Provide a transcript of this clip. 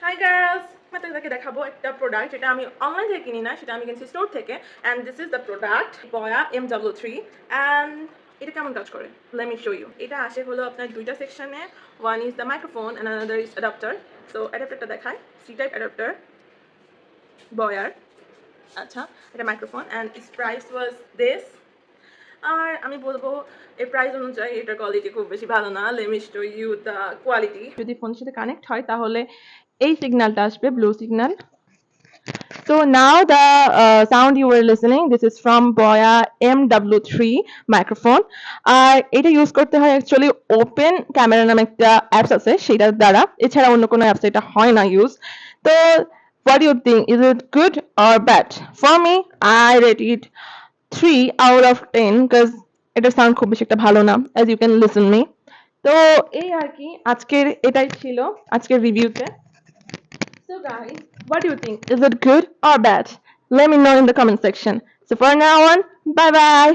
Hi girls! আপনাদেরকে দেখাবো একটা প্রোডাক্ট যেটা আমি অনলাইন থেকে কিনি না, সেটা আমি কিনছি স্টোর থেকে। And this is the product বয়া MW3 অ্যান্ড এটা কেমন কাজ করে লেট মি শো ইউ। এটা আসে হলো আপনার দুইটা সেকশনে, one is the microphone and another is adapter. So অ্যাডাপ্টারটা দেখায়, সি টাইপ অ্যাডাপ্টার বয়ার। আচ্ছা, এটা microphone and it's price was this. আর আমি বলবো এর প্রাইস অনুযায়ী এটার কোয়ালিটি খুব বেশি ভালো না। Let me show you the quality. যদি ফোনের সাথে কানেক্ট হয় তাহলে এই সিগন্যালটা আসবে, blue signal. So now the sound you were listening, this is from Boya MW3 microphone. আর এটা ইউজ করতে হয় অ্যাকচুয়ালি ওপেন ক্যামেরা নামে একটা অ্যাপস আছে সেটার দ্বারা, এছাড়া অন্য কোনো অ্যাপস এটা হয় না ইউজ। তো what do you think, is it good or bad? For me, I rate it 3 out of 10 because এটার সাউন্ড খুব বেশি একটা ভালো না, as you can listen me. তো এই আর কি আজকের এটাই ছিল আজকের রিভিউতে। So guys, what do you think? Is it good or bad? Let me know in the comment section. So for now on, bye bye.